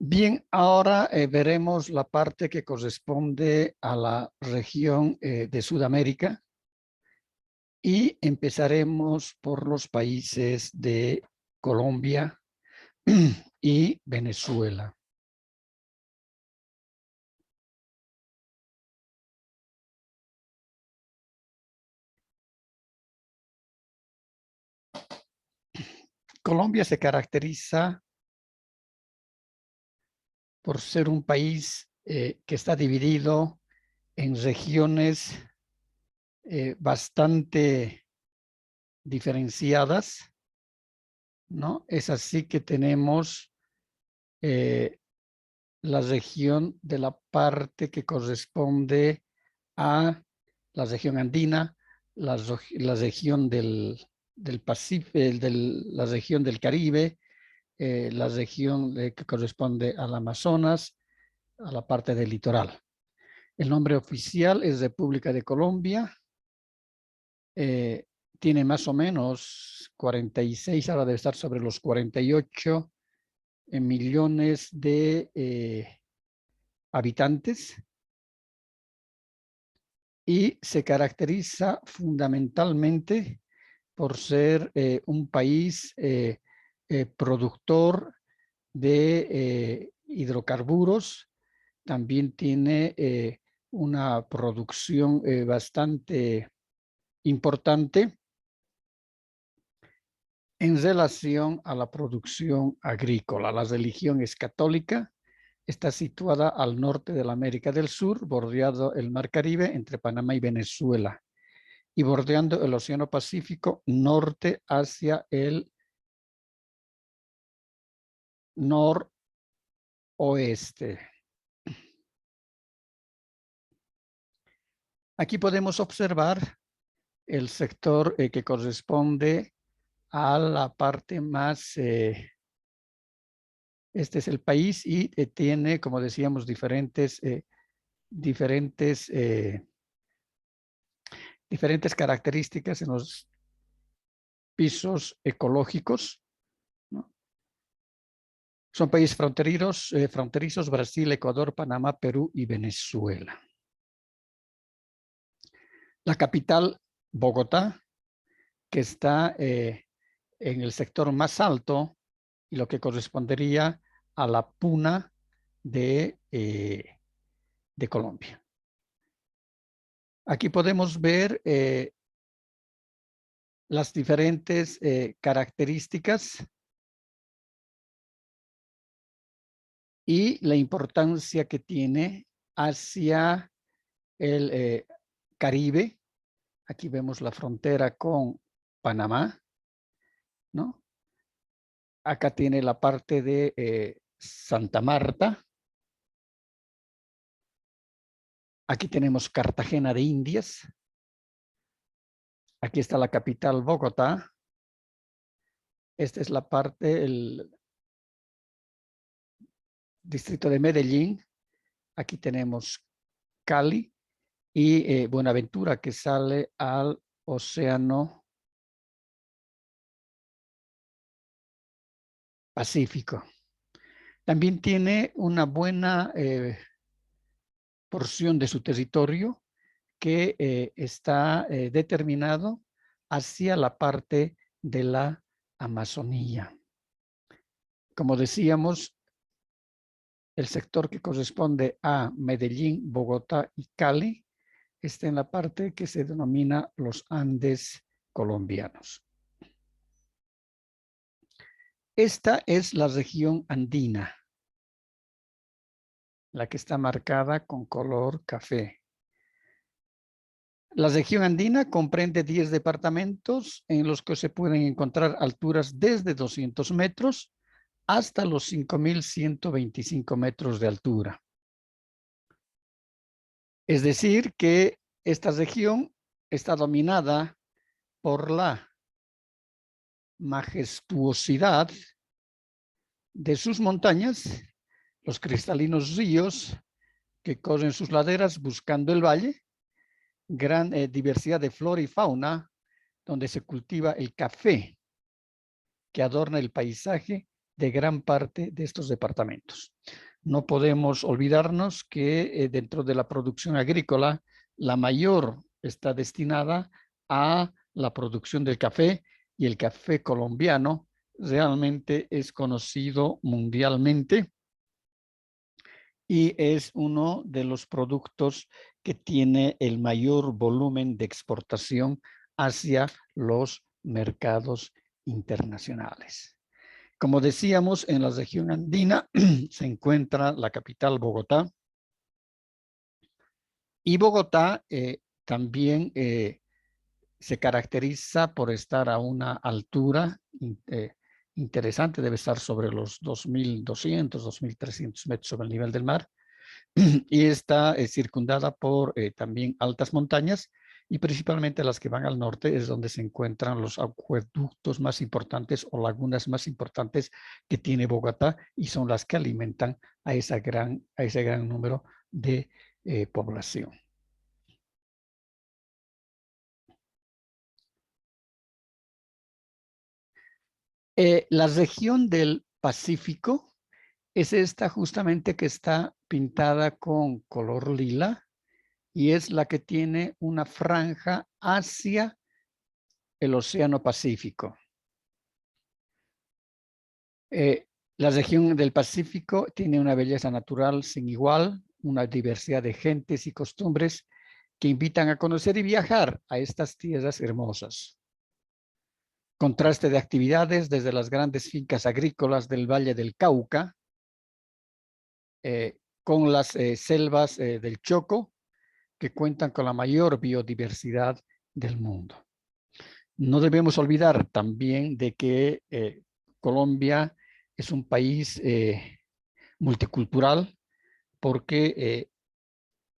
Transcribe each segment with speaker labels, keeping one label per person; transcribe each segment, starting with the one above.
Speaker 1: Bien, ahora veremos la parte que corresponde a la región de Sudamérica y empezaremos por los países de Colombia y Venezuela. Colombia se caracteriza por ser un país que está dividido en regiones bastante diferenciadas, ¿no? Es así que tenemos la región de la parte que corresponde a la región andina, la región del Pacífico, la región del Caribe, la región que corresponde al Amazonas, a la parte del litoral. El nombre oficial es República de Colombia. Tiene más o menos 46, ahora debe estar sobre los 48 millones de habitantes y se caracteriza fundamentalmente por ser un país productor de hidrocarburos. También tiene una producción bastante importante en relación a la producción agrícola. La religión es católica. Está situada al norte de la América del Sur, bordeando el Mar Caribe entre Panamá y Venezuela y bordeando el Océano Pacífico norte hacia el noroeste. Aquí podemos observar el sector que corresponde a la parte más... este es el país y tiene, como decíamos, diferentes características en los pisos ecológicos, ¿no? Son países fronterizos Brasil, Ecuador, Panamá, Perú y Venezuela. La capital, Bogotá, que está en el sector más alto y lo que correspondería a la puna de Colombia. Aquí podemos ver las diferentes características y la importancia que tiene hacia el Caribe. Aquí vemos la frontera con Panamá, ¿no? Acá tiene la parte de Santa Marta. Aquí tenemos Cartagena de Indias. Aquí está la capital, Bogotá. Esta es la parte, el distrito de Medellín. Aquí tenemos Cali y Buenaventura, que sale al Océano Pacífico. También tiene una buena porción de su territorio que está determinado hacia la parte de la Amazonía. Como decíamos, el sector que corresponde a Medellín, Bogotá y Cali está en la parte que se denomina los Andes colombianos. Esta es la región andina, la que está marcada con color café. La región andina comprende 10 departamentos en los que se pueden encontrar alturas desde 200 metros hasta los 5.125 metros de altura. Es decir, que esta región está dominada por la majestuosidad de sus montañas, los cristalinos ríos que corren sus laderas buscando el valle, gran diversidad de flora y fauna, donde se cultiva el café, que adorna el paisaje de gran parte de estos departamentos. No podemos olvidarnos que dentro de la producción agrícola, la mayor está destinada a la producción del café, y el café colombiano realmente es conocido mundialmente y es uno de los productos que tiene el mayor volumen de exportación hacia los mercados internacionales. Como decíamos, en la región andina se encuentra la capital Bogotá, y Bogotá también se caracteriza por estar a una altura interesante, debe estar sobre los 2.200, 2.300 metros sobre el nivel del mar, y está circundada por también altas montañas, y principalmente las que van al norte es donde se encuentran los acueductos más importantes o lagunas más importantes que tiene Bogotá, y son las que alimentan a ese gran número de población. La región del Pacífico es esta justamente que está pintada con color lila, y es la que tiene una franja hacia el Océano Pacífico. La región del Pacífico tiene una belleza natural sin igual, una diversidad de gentes y costumbres que invitan a conocer y viajar a estas tierras hermosas. Contraste de actividades desde las grandes fincas agrícolas del Valle del Cauca, con las selvas del Choco, que cuentan con la mayor biodiversidad del mundo. No debemos olvidar también de que Colombia es un país multicultural, porque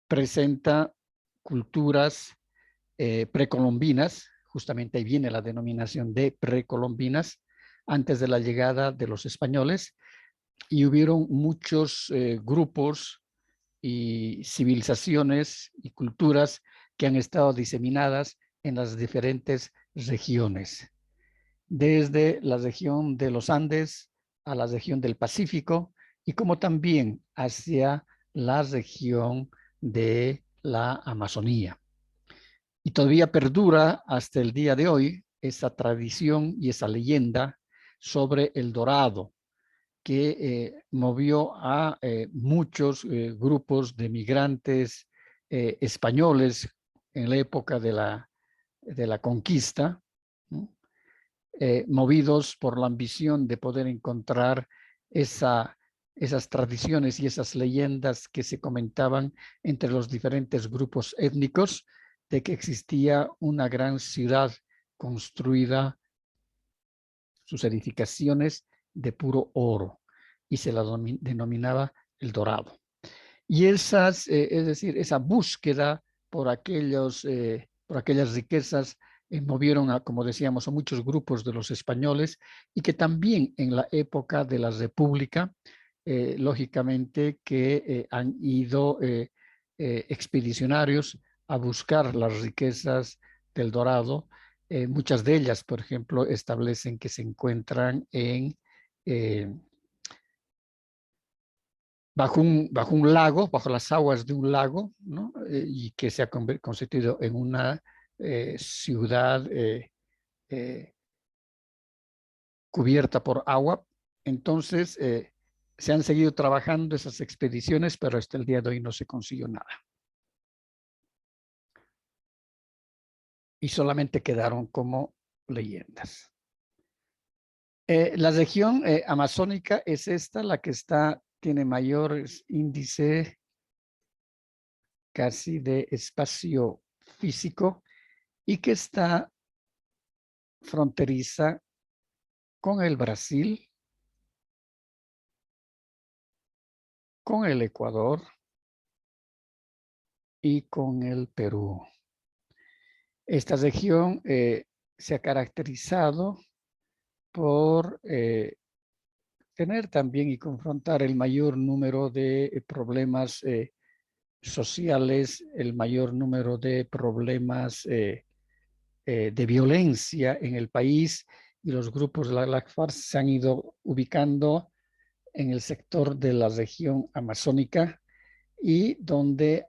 Speaker 1: presenta culturas precolombinas. Justamente ahí viene la denominación de precolombinas, antes de la llegada de los españoles, y hubieron muchos grupos y civilizaciones y culturas que han estado diseminadas en las diferentes regiones, desde la región de los Andes a la región del Pacífico, y como también hacia la región de la Amazonía. Y todavía perdura hasta el día de hoy esa tradición y esa leyenda sobre el dorado, que movió a muchos grupos de migrantes españoles en la época de la conquista, ¿no? Movidos por la ambición de poder encontrar esas tradiciones y esas leyendas que se comentaban entre los diferentes grupos étnicos, de que existía una gran ciudad construida, sus edificaciones de puro oro, y se la denominaba el Dorado. Y esas, es decir, esa búsqueda por aquellas riquezas movieron a, como decíamos, a muchos grupos de los españoles, y que también en la época de la República, lógicamente que han ido expedicionarios a buscar las riquezas del Dorado. Muchas de ellas, por ejemplo, establecen que se encuentran bajo un lago, bajo las aguas de un lago, ¿no? Y que se ha constituido en una ciudad cubierta por agua. Entonces, se han seguido trabajando esas expediciones, pero hasta el día de hoy no se consiguió nada. Y solamente quedaron como leyendas. La región amazónica es esta, la que tiene mayor índice casi de espacio físico, y que está fronteriza con el Brasil, con el Ecuador y con el Perú. Esta región se ha caracterizado por tener también y confrontar el mayor número de problemas sociales, el mayor número de problemas de violencia en el país, y los grupos de la FARC se han ido ubicando en el sector de la región amazónica y donde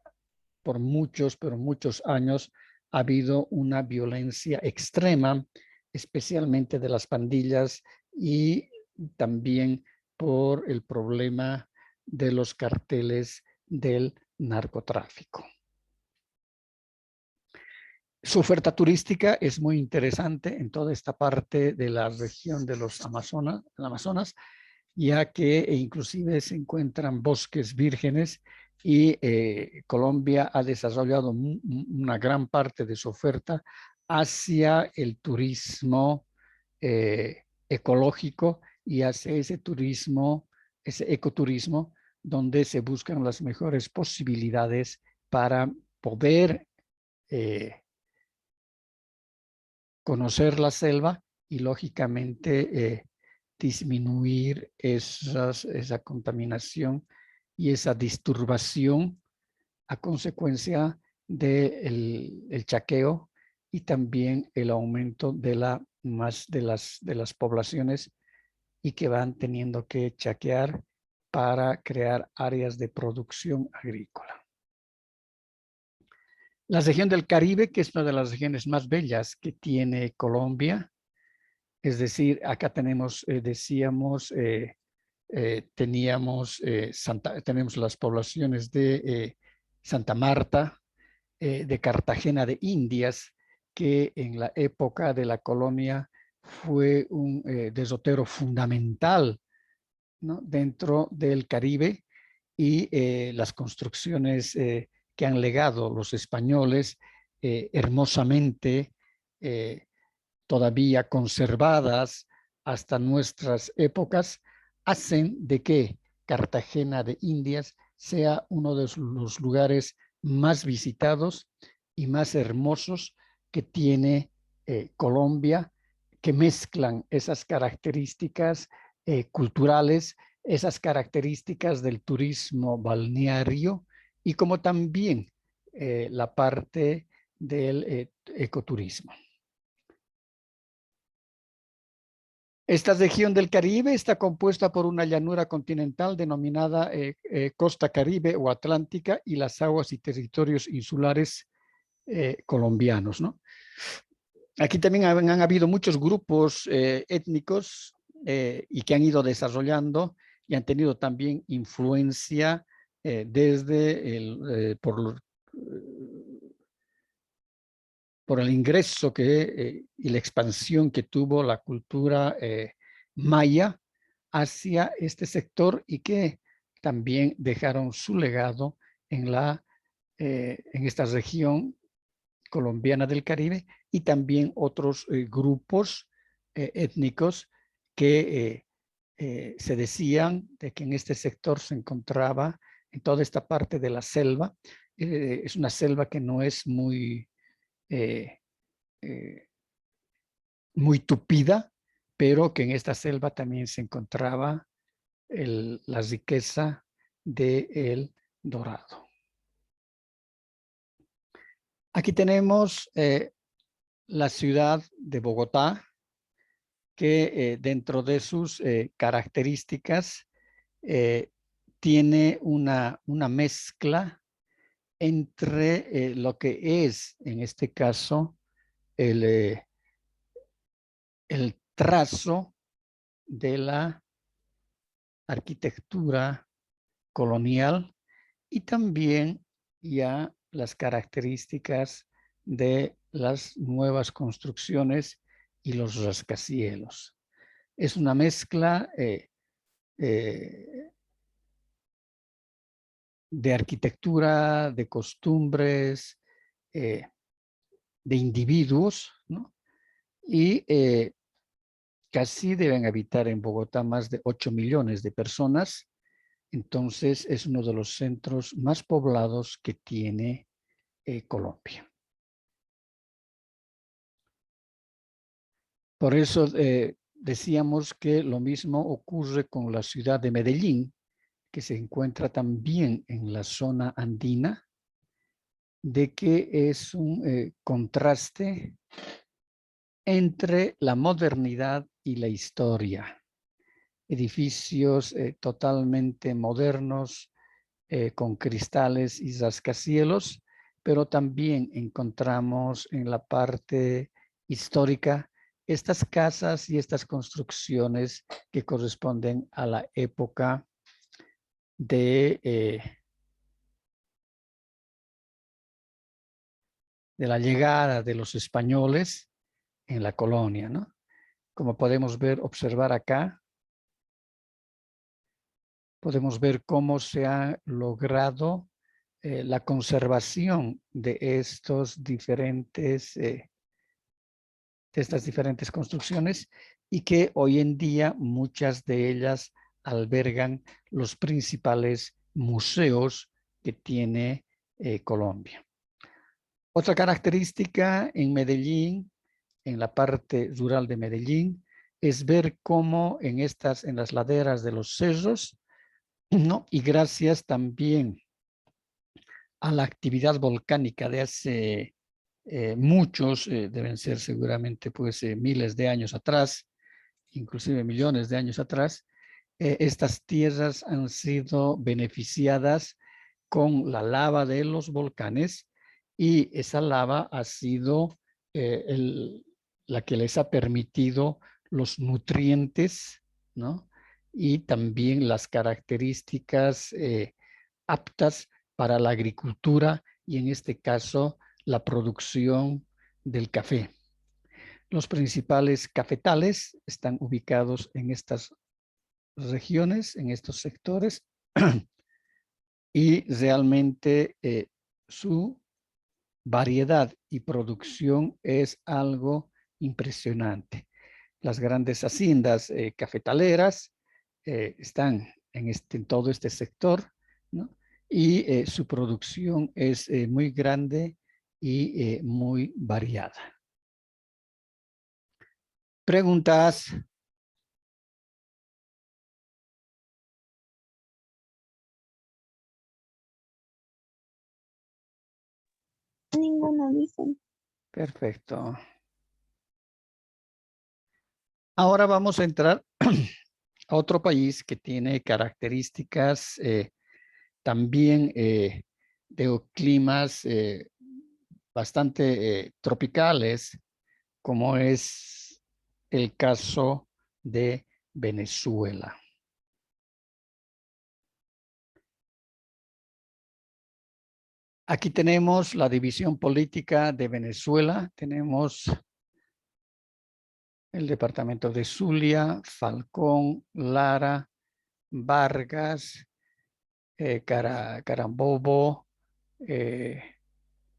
Speaker 1: por muchos, pero muchos años ha habido una violencia extrema, especialmente de las pandillas y también por el problema de los carteles del narcotráfico. Su oferta turística es muy interesante en toda esta parte de la región de los Amazonas, ya que inclusive se encuentran bosques vírgenes y Colombia ha desarrollado una gran parte de su oferta hacia el turismo ecológico y hacia ese turismo, ese ecoturismo, donde se buscan las mejores posibilidades para poder conocer la selva y lógicamente disminuir esa contaminación y esa disturbación a consecuencia del chaqueo y también el aumento de las poblaciones y que van teniendo que chaquear para crear áreas de producción agrícola. La región del Caribe, que es una de las regiones más bellas que tiene Colombia, es decir, acá tenemos, decíamos, tenemos las poblaciones de Santa Marta, de Cartagena de Indias, que en la época de la colonia fue un derrotero fundamental, ¿no?, dentro del Caribe, y las construcciones que han legado los españoles hermosamente todavía conservadas hasta nuestras épocas, hacen de que Cartagena de Indias sea uno de los lugares más visitados y más hermosos que tiene Colombia, que mezclan esas características culturales, esas características del turismo balneario y como también la parte del ecoturismo. Esta región del Caribe está compuesta por una llanura continental denominada Costa Caribe o Atlántica y las aguas y territorios insulares colombianos, ¿no? Aquí también han habido muchos grupos étnicos y que han ido desarrollando y han tenido también influencia desde por el ingreso y la expansión que tuvo la cultura maya hacia este sector y que también dejaron su legado en esta región colombiana del Caribe y también otros grupos étnicos que se decían de que en este sector se encontraba en toda esta parte de la selva. Es una selva que no es muy muy tupida, pero que en esta selva también se encontraba la riqueza del dorado. Aquí tenemos la ciudad de Bogotá, que dentro de sus características tiene una mezcla entre lo que es, en este caso, el trazo de la arquitectura colonial y también ya las características de las nuevas construcciones y los rascacielos. Es una mezcla de arquitectura, de costumbres, de individuos, ¿no? Y casi deben habitar en Bogotá más de 8 millones de personas. Entonces es uno de los centros más poblados que tiene Colombia. Por eso decíamos que lo mismo ocurre con la ciudad de Medellín, que se encuentra también en la zona andina, de que es un contraste entre la modernidad y la historia. Edificios totalmente modernos, con cristales y rascacielos, pero también encontramos en la parte histórica estas casas y estas construcciones que corresponden a la época de la llegada de los españoles en la colonia, ¿no? Como podemos ver, observar acá, podemos ver cómo se ha logrado la conservación de estas diferentes construcciones y que hoy en día muchas de ellas albergan los principales museos que tiene Colombia. Otra característica en Medellín, en la parte rural de Medellín, es ver cómo en las laderas de los cerros, ¿no? Y gracias también a la actividad volcánica de hace muchos, deben ser seguramente pues miles de años atrás, inclusive millones de años atrás, estas tierras han sido beneficiadas con la lava de los volcanes y esa lava ha sido la que les ha permitido los nutrientes, ¿no? Y también las características aptas para la agricultura y en este caso la producción del café. Los principales cafetales están ubicados en estas regiones, en estos sectores, y realmente su variedad y producción es algo impresionante. Las grandes haciendas cafetaleras están en todo este sector, ¿no? Y su producción es muy grande y muy variada. ¿Preguntas?
Speaker 2: Ninguno dicen.
Speaker 1: Perfecto. Ahora vamos a entrar a otro país que tiene características también de climas bastante tropicales, como es el caso de Venezuela. Aquí tenemos la división política de Venezuela. Tenemos el departamento de Zulia, Falcón, Lara, Vargas, Carabobo,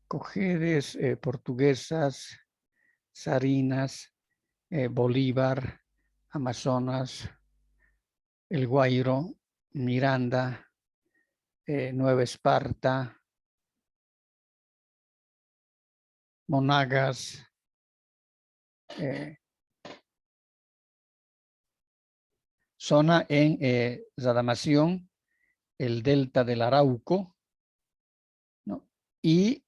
Speaker 1: Cojedes, Portuguesas, Sarinas, Bolívar, Amazonas, El Guairo, Miranda, Nueva Esparta, Monagas, zona en Radamación, el delta del Arauco, ¿no? Y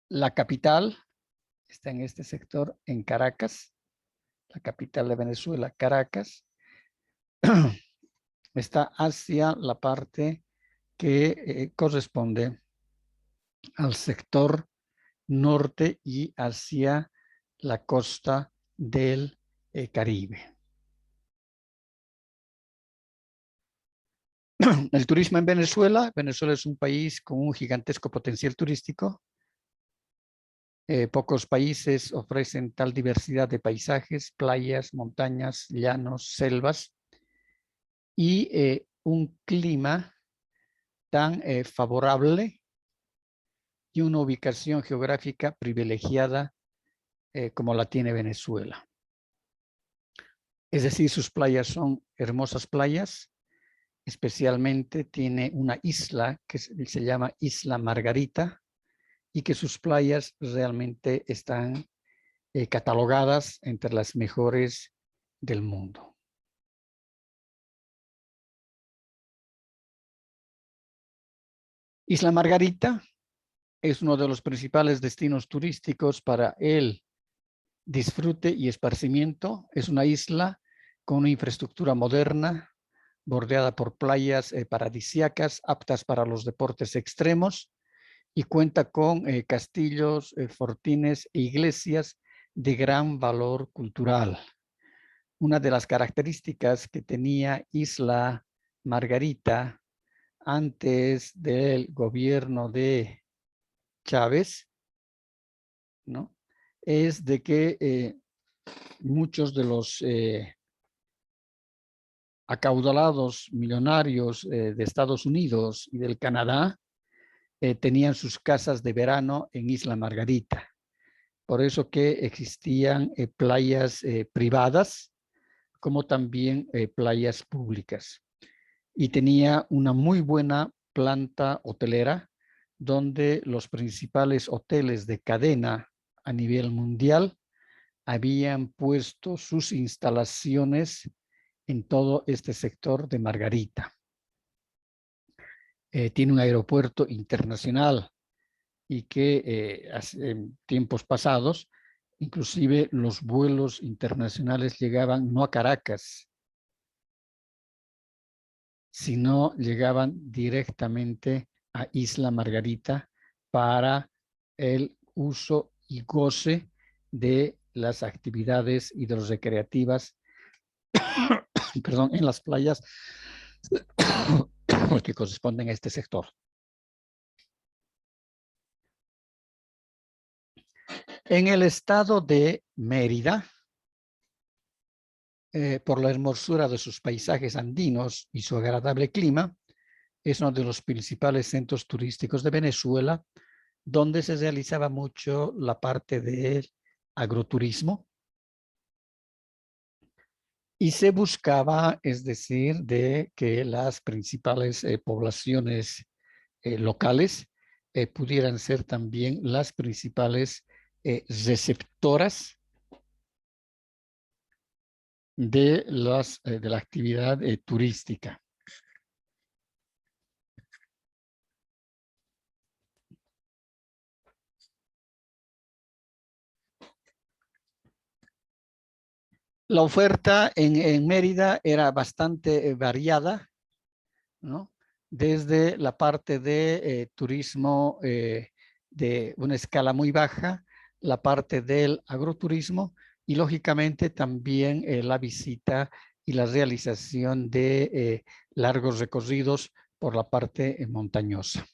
Speaker 1: la capital está en este sector, en Caracas, la capital de Venezuela, Caracas, está hacia la parte que corresponde al sector norte y hacia la costa del Caribe. El turismo en Venezuela. Venezuela es un país con un gigantesco potencial turístico. Pocos países ofrecen tal diversidad de paisajes, playas, montañas, llanos, selvas y un clima tan favorable y una ubicación geográfica privilegiada como la tiene Venezuela. Es decir, sus playas son hermosas playas, especialmente tiene una isla que se llama Isla Margarita y que sus playas realmente están catalogadas entre las mejores del mundo. Isla Margarita es uno de los principales destinos turísticos para el disfrute y esparcimiento. Es una isla con una infraestructura moderna, bordeada por playas paradisíacas, aptas para los deportes extremos, y cuenta con castillos, fortines e iglesias de gran valor cultural. Una de las características que tenía Isla Margarita antes del gobierno de Chávez, ¿no?, es de que muchos de los acaudalados millonarios de Estados Unidos y del Canadá tenían sus casas de verano en Isla Margarita. Por eso que existían playas privadas, como también playas públicas. Y tenía una muy buena planta hotelera, donde los principales hoteles de cadena a nivel mundial habían puesto sus instalaciones en todo este sector de Margarita. Tiene un aeropuerto internacional y que en tiempos pasados, inclusive los vuelos internacionales llegaban no a Caracas, sino llegaban directamente a Isla Margarita para el uso y goce de las actividades hidrorrecreativas perdón, en las playas que corresponden a este sector. En el estado de Mérida, por la hermosura de sus paisajes andinos y su agradable clima, es uno de los principales centros turísticos de Venezuela, donde se realizaba mucho la parte del agroturismo y se buscaba, es decir, de que las principales poblaciones locales pudieran ser también las principales receptoras de la actividad turística. La oferta en Mérida era bastante variada, ¿no? Desde la parte de turismo de una escala muy baja, la parte del agroturismo y lógicamente también la visita y la realización de largos recorridos por la parte montañosa.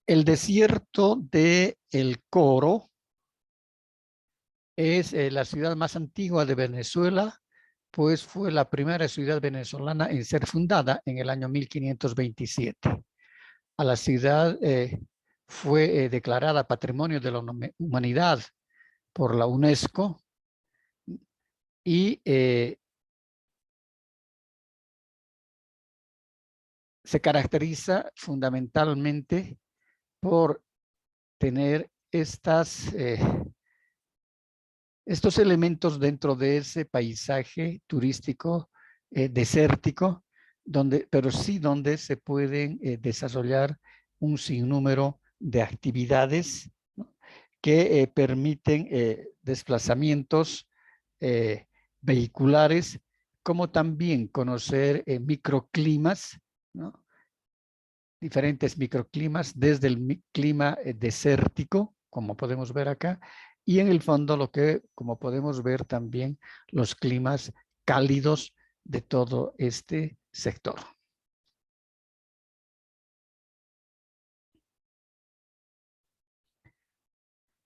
Speaker 1: El desierto de El Coro es la ciudad más antigua de Venezuela, pues fue la primera ciudad venezolana en ser fundada en el año 1527. A la ciudad fue declarada Patrimonio de la Humanidad por la UNESCO y se caracteriza fundamentalmente por tener estos elementos dentro de ese paisaje turístico desértico, pero sí donde se pueden desarrollar un sinnúmero de actividades, ¿no?, que permiten desplazamientos vehiculares, como también conocer microclimas, ¿no?, diferentes microclimas, desde el clima desértico, como podemos ver acá, y en el fondo como podemos ver también, los climas cálidos de todo este sector.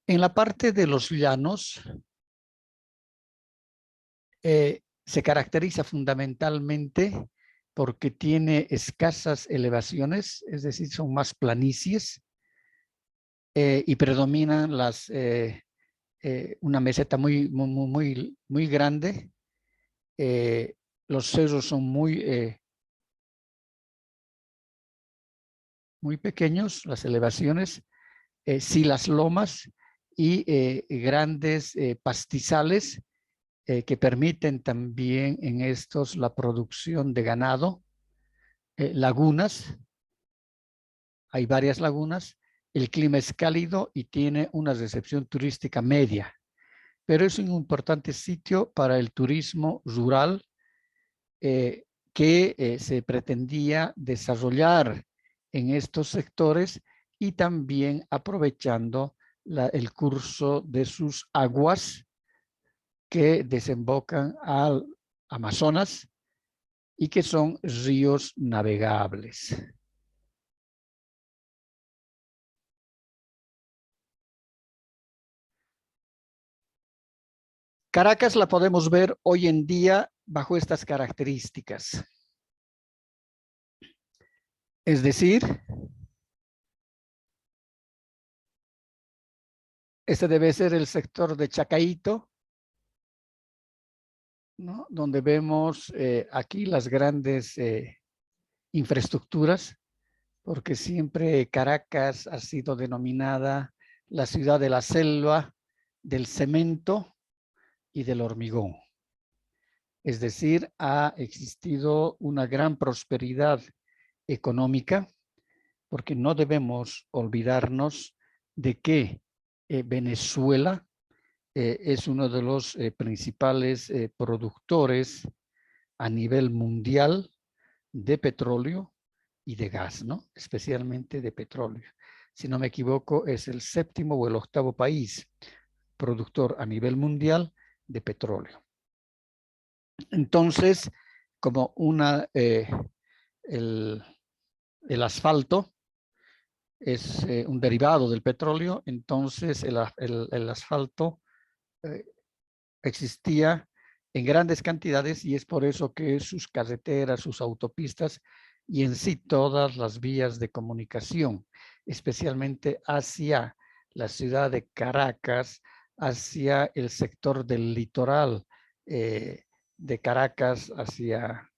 Speaker 1: En la parte de los llanos, se caracteriza fundamentalmente porque tiene escasas elevaciones, es decir, son más planicies, y predominan una meseta muy grande. Los cerros son muy pequeños, las elevaciones, sí las lomas y grandes pastizales que permiten también en estos la producción de ganado, lagunas hay varias lagunas, el clima es cálido y tiene una recepción turística media, pero es un importante sitio para el turismo rural que se pretendía desarrollar en estos sectores y también aprovechando el curso de sus aguas que desembocan al Amazonas y que son ríos navegables. Caracas la podemos ver hoy en día bajo estas características. Es decir, este debe ser el sector de Chacaíto, ¿no? Donde vemos aquí las grandes infraestructuras, porque siempre Caracas ha sido denominada la ciudad de la selva, del cemento y del hormigón. Es decir, ha existido una gran prosperidad económica, porque no debemos olvidarnos de que Venezuela es uno de los principales productores a nivel mundial de petróleo y de gas, ¿no? Especialmente de petróleo. Si no me equivoco, es el 7º o el 8º país productor a nivel mundial de petróleo. Entonces, como el asfalto es un derivado del petróleo, entonces el asfalto existía en grandes cantidades y es por eso que sus carreteras, sus autopistas y en sí todas las vías de comunicación, especialmente hacia la ciudad de Caracas, hacia el sector del litoral de Caracas, hacia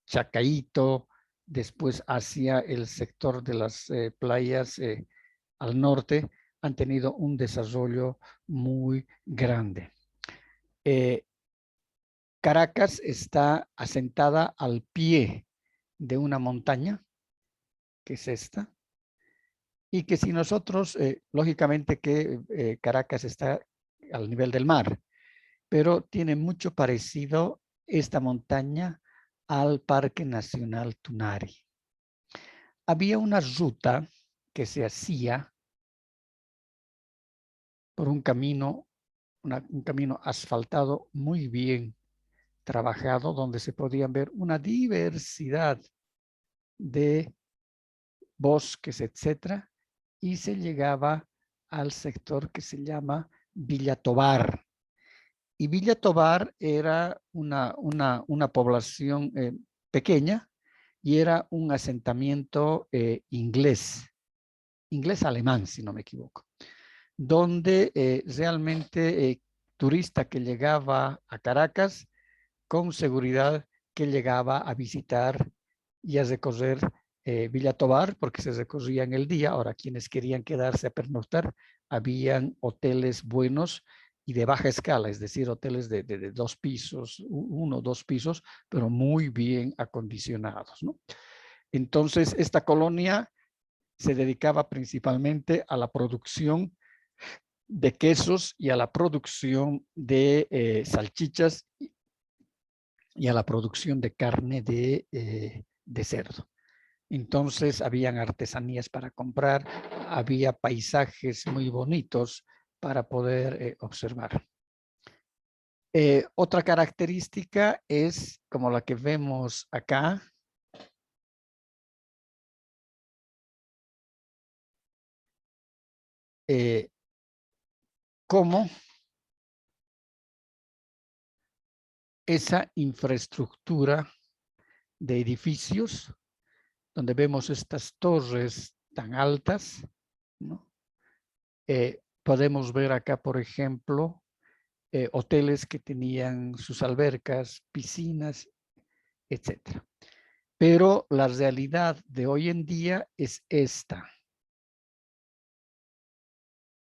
Speaker 1: Chacaíto, después hacia el sector de las playas al norte, han tenido un desarrollo muy grande. Caracas está asentada al pie de una montaña, que es esta, y que si nosotros, lógicamente que Caracas está al nivel del mar, pero tiene mucho parecido esta montaña al Parque Nacional Tunari. Había una ruta que se hacía por un camino asfaltado muy bien trabajado, donde se podían ver una diversidad de bosques, etcétera, y se llegaba al sector que se llama Villa Tovar. Y Villa Tovar era una población pequeña y era un asentamiento inglés-alemán, si no me equivoco, donde realmente turista que llegaba a Caracas, con seguridad que llegaba a visitar y a recorrer Villa Tovar, porque se recorría en el día. Ahora, quienes querían quedarse a pernoctar, habían hoteles buenos y de baja escala, es decir, hoteles de 2 pisos, 1 o 2 pisos, pero muy bien acondicionados, ¿no? Entonces, esta colonia se dedicaba principalmente a la producción de quesos y a la producción de salchichas y a la producción de carne de cerdo. Entonces, habían artesanías para comprar, había paisajes muy bonitos para poder observar. Otra característica es, como la que vemos acá, cómo esa infraestructura de edificios, donde vemos estas torres tan altas, ¿no? Podemos ver acá, por ejemplo, hoteles que tenían sus albercas, piscinas, etc. Pero la realidad de hoy en día es esta.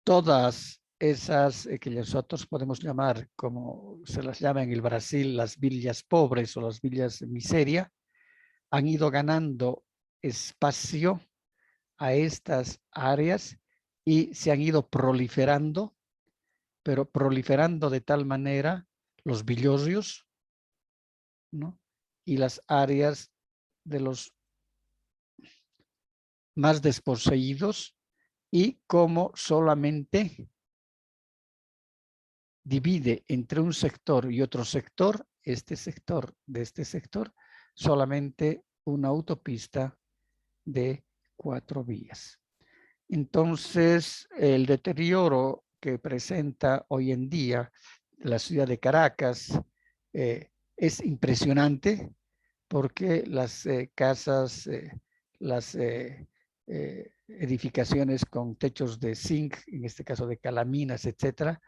Speaker 1: Todas esas que nosotros podemos llamar, como se las llama en el Brasil, las villas pobres o las villas miseria, han ido ganando espacio a estas áreas y se han ido proliferando, pero proliferando de tal manera los villorrios, ¿no? Y las áreas de los más desposeídos, y cómo solamente divide entre un sector y otro sector, este sector de este sector, solamente una autopista de 4 vías. Entonces, el deterioro que presenta hoy en día la ciudad de Caracas es impresionante, porque las casas, las edificaciones con techos de zinc, en este caso de calaminas, etcétera,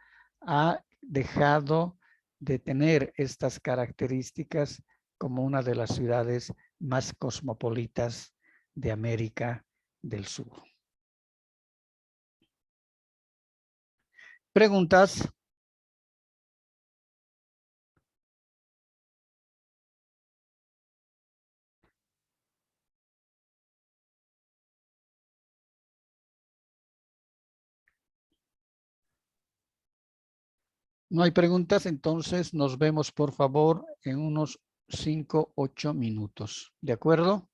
Speaker 1: ha dejado de tener estas características como una de las ciudades más cosmopolitas de América del Sur. ¿Preguntas? No hay preguntas, entonces nos vemos por favor en unos 5, 8 minutos. ¿De acuerdo?